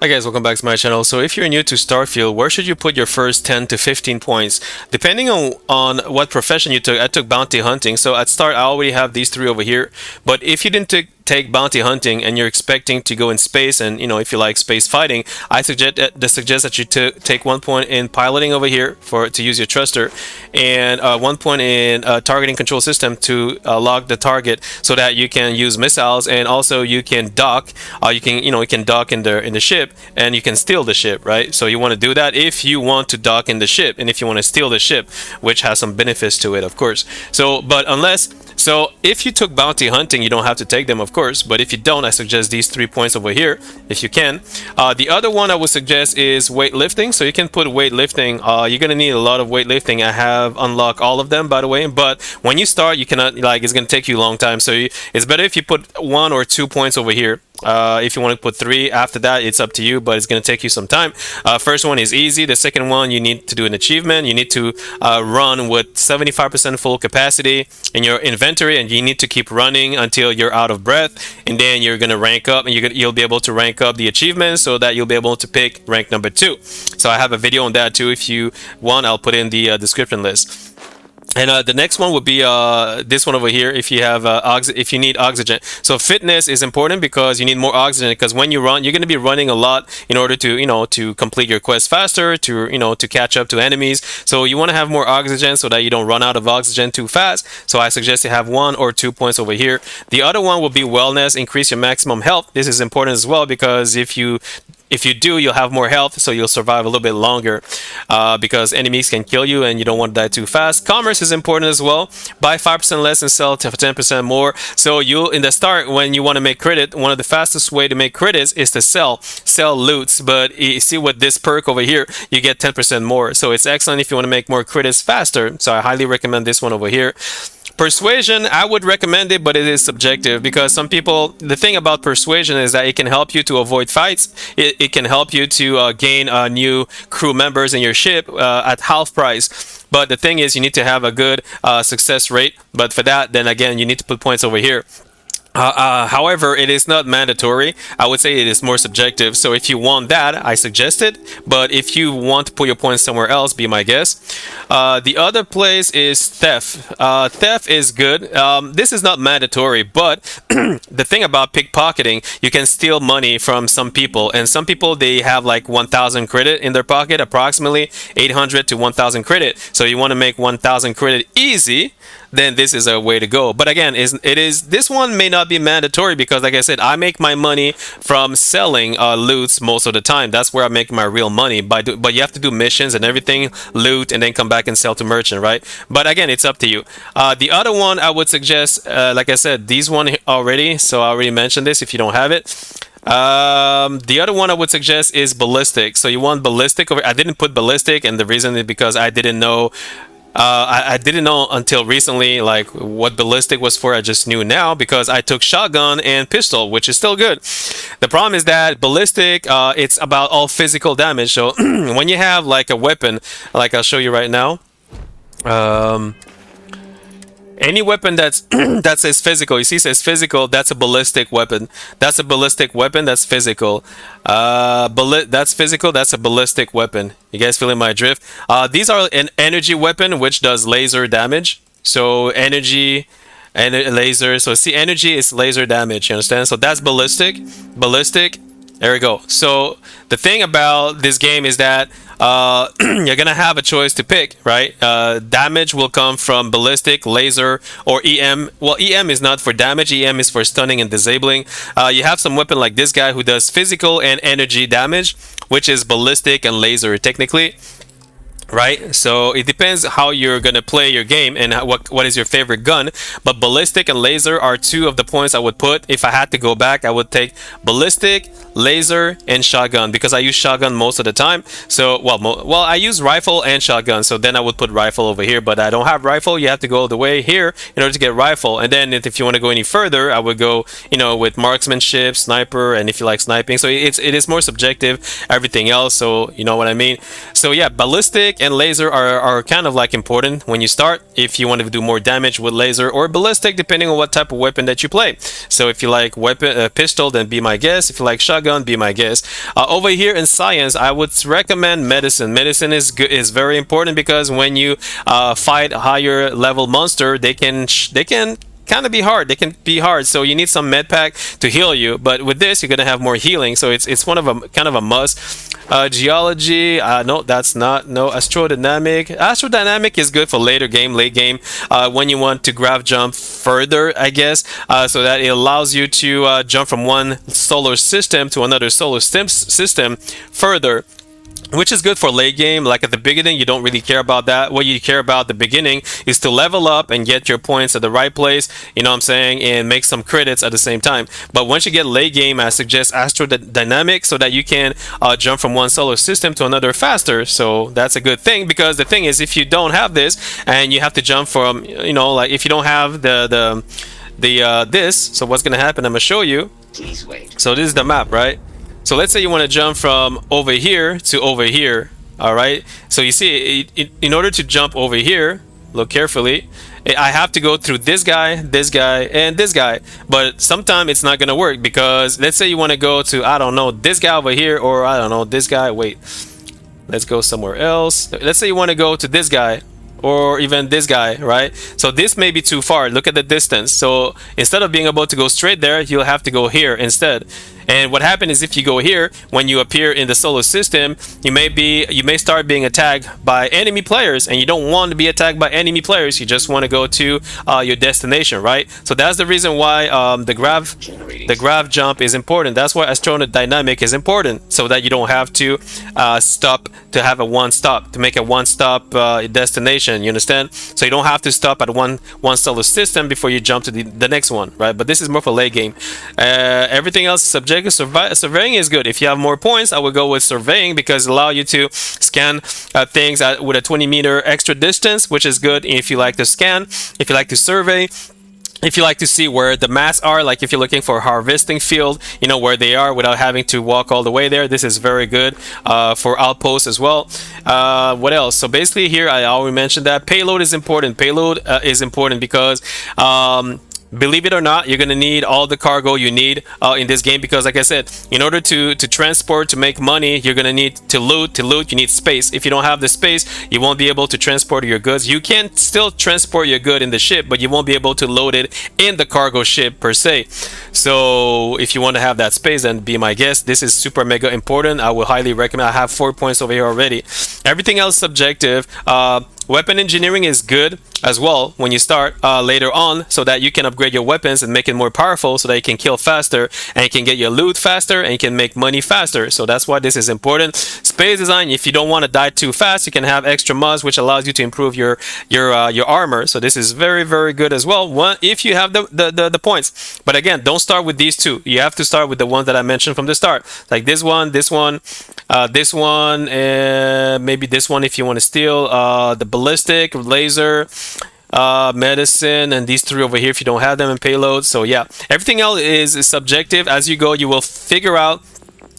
Hi guys, welcome back to my channel. So if you're new to Starfield, where should you put your first 10 to 15 points? Depending on what profession you took, I took bounty hunting. So at start, I already have these three over here. But if you didn't take bounty hunting and you're expecting to go in space, and if you like space fighting, I suggest that you take 1 point in piloting over here to use your thruster, and 1 point in targeting control system to lock the target so that you can use missiles, and also you can dock. You can dock in the ship, and you can steal the ship, right? So you want to do that if you want to dock in the ship, and if you want to steal the ship, which has some benefits to it, of course. So if you took bounty hunting, you don't have to take them, of course. But if you don't, I suggest these 3 points over here, if you can. The other one I would suggest is weightlifting. So you can put weightlifting. You're gonna need a lot of weightlifting. I have unlocked all of them, by the way. But when you start, you cannot it's gonna take you a long time. So it's better if you put 1 or 2 points over here. If you want to put 3 after that, it's up to you, but it's going to take you some time. First one is easy. The second one, you need to do an achievement. You need to run with 75% full capacity in your inventory, and you need to keep running until you're out of breath, and then you're going to rank up, and you'll be able to rank up the achievements so that you'll be able to pick rank number 2. So I have a video on that too. If you want, I'll put in the description list. And the next one would be this one over here. If you have if you need oxygen, so fitness is important because you need more oxygen. Because when you run, you're going to be running a lot in order to to complete your quest faster, to catch up to enemies. So you want to have more oxygen so that you don't run out of oxygen too fast. So I suggest you have 1 or 2 points over here. The other one will be wellness. Increase your maximum health. This is important as well because if you do, you'll have more health, so you'll survive a little bit longer because enemies can kill you and you don't want to die too fast. Commerce is important as well. Buy 5% less and sell 10% more. So in the start, when you want to make credit, one of the fastest way to make credits is to sell loots. But you see with this perk over here, you get 10% more. So it's excellent if you want to make more credits faster. So I highly recommend this one over here. Persuasion, I would recommend it, but it is subjective because some people, the thing about persuasion is that it can help you to avoid fights. It can help you to gain new crew members in your ship at half price. But the thing is, you need to have a good success rate. But for that, then again, you need to put points over here. However, it is not mandatory. I would say it is more subjective. So if you want that, I suggest it. But if you want to put your points somewhere else, be my guest. The other place is theft. Theft is good. This is not mandatory, but the thing about pickpocketing, you can steal money from some people. And some people, they have like 1,000 credit in their pocket, approximately 800 to 1,000 credit. So you want to make 1,000 credit easy, then this is a way to go. But again, this one may not be mandatory because, like I said, I make my money from selling loots most of the time. That's where I make my real money. But you have to do missions and everything, loot, and then come back and sell to merchant, right? But again, it's up to you. The other one I would suggest, like I said, these one already. So I already mentioned this. If you don't have it. The other one I would suggest is ballistic. So you want ballistic over. I didn't put ballistic, and the reason is because I didn't know. I didn't know until recently like what ballistic was for. I just knew now because I took shotgun and pistol, which is still good. The problem is that ballistic, it's about all physical damage. So when you have like a weapon, like I'll show you right now. Any weapon that says physical, you see, says physical. That's a ballistic weapon. That's a ballistic weapon. That's physical. That's physical. That's a ballistic weapon. You guys feeling my drift? These are an energy weapon which does laser damage. So energy and laser. So see, energy is laser damage. You understand? So that's ballistic. Ballistic. There we go. So the thing about this game is that you're gonna have a choice to pick, right? Damage will come from ballistic, laser, or EM. Well, EM is not for damage. EM is for stunning and disabling. You have some weapon like this guy who does physical and energy damage, which is ballistic and laser technically. Right, so it depends how you're gonna play your game and what is your favorite gun. But ballistic and laser are 2 of the points I would put. If I had to go back, I would take ballistic, laser, and shotgun because I use shotgun most of the time. So well, I use rifle and shotgun. So then I would put rifle over here, but I don't have rifle. You have to go all the way here in order to get rifle. And then if you want to go any further, I would go with marksmanship, sniper, and if you like sniping. So it is more subjective. Everything else. So you know what I mean. So yeah, ballistic and laser are kind of like important when you start if you want to do more damage with laser or ballistic depending on what type of weapon that you play. So if you like pistol, then be my guest. If you like shotgun, shotgun, be my guest. Over here in science, I would recommend medicine. Medicine is good, is very important because when you fight higher level monster, they can kind of be hard. They can be hard, so you need some med pack to heal you. But with this, you're gonna have more healing, so it's one of a kind of a must. Geology, no, that's not. No, astrodynamic. Astrodynamic is good for later game, late game, when you want to graph jump further, I guess, so that it allows you to jump from one solar system to another solar system further, which is good for late game. Like at the beginning, you don't really care about that. What you care about at the beginning is to level up and get your points at the right place, you know what I'm saying, and make some credits at the same time. But once you get late game, I suggest astrodynamic so that you can jump from one solar system to another faster. So that's a good thing, because the thing is, if you don't have this and you have to jump from, you know, like if you don't have the this, so what's gonna happen? I'm gonna show you. Please wait. So this is the map, right? So let's say you want to jump from over here to over here. All right. So you see, in order to jump over here, look carefully, I have to go through this guy, and this guy. But sometimes it's not going to work, because let's say you want to go to, I don't know, this guy over here, or I don't know, this guy. Wait, let's go somewhere else. Let's say you want to go to this guy, or even this guy, right? So this may be too far. Look at the distance. So instead of being able to go straight there, you'll have to go here instead. And what happens is, if you go here, when you appear in the solar system, you may start being attacked by enemy players, and you don't want to be attacked by enemy players. You just want to go to your destination, right? So that's the reason why the graph jump is important. That's why astrodynamic is important, so that you don't have to stop to have a to make a one-stop destination. You understand? So you don't have to stop at one solar system before you jump to the next one, right? But this is more for late game. Everything else is subjective. Surveying is good. If you have more points, I would go with surveying, because it allows you to scan things with a 20-meter extra distance, which is good if you like to scan, if you like to survey, if you like to see where the mats are. Like if you're looking for a harvesting field, you know where they are without having to walk all the way there. This is very good for outposts as well. What else? So basically here, I already mentioned that payload is important. Payload is important because believe it or not, you're gonna need all the cargo you need in this game, because like I said, in order to transport, to make money, you're gonna need to loot. You need space. If you don't have the space, you won't be able to transport your goods. You can still transport your good in the ship, but you won't be able to load it in the cargo ship per se. So if you want to have that space, then be my guest. This is super mega important. I would highly recommend. I have 4 points over here already. Everything else subjective. Weapon engineering is good as well when you start later on, so that you can upgrade your weapons and make it more powerful, so that you can kill faster, and you can get your loot faster, and you can make money faster. So that's why this is important. Space design, if you don't want to die too fast, you can have extra mods, which allows you to improve your armor. So this is very, very good as well, if you have the points. But again, don't start with these two. You have to start with the ones that I mentioned from the start, like this one, this one, maybe this one if you want to steal, the ballistic, laser, medicine, and these three over here if you don't have them in payload. So yeah, everything else is subjective. As you go, you will figure out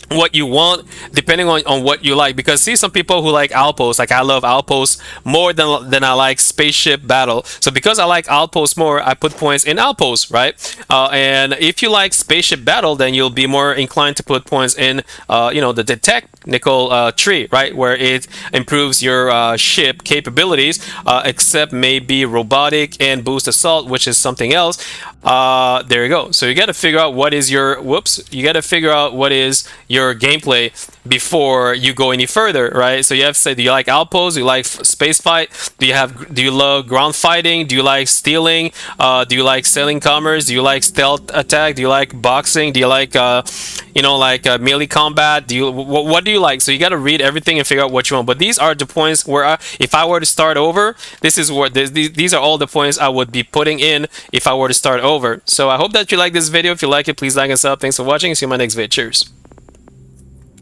what you want depending on what you like, because see, some people who like outposts, like I love outposts more than I like spaceship battle. So because I like outposts more, I put points in outposts, right? And if you like spaceship battle, then you'll be more inclined to put points in you know, the technical tree, right, where it improves your ship capabilities, except maybe robotic and boost assault, which is something else. There you go. So you got to figure out what is your you got to figure out what is your gameplay before you go any further, right? So you have to say, do you like outposts? Do you like space fight? Do you love ground fighting? Do you like stealing? Do you like sailing commerce? Do you like stealth attack? Do you like boxing? Do you like you know, like melee combat? What do you like? So you got to read everything and figure out what you want. But these are the points where if I were to start over, this is what these are all the points I would be putting in if I were to start over. So I hope that you like this video. If you like it, please like and sub. Thanks for watching. See you in my next video. Cheers.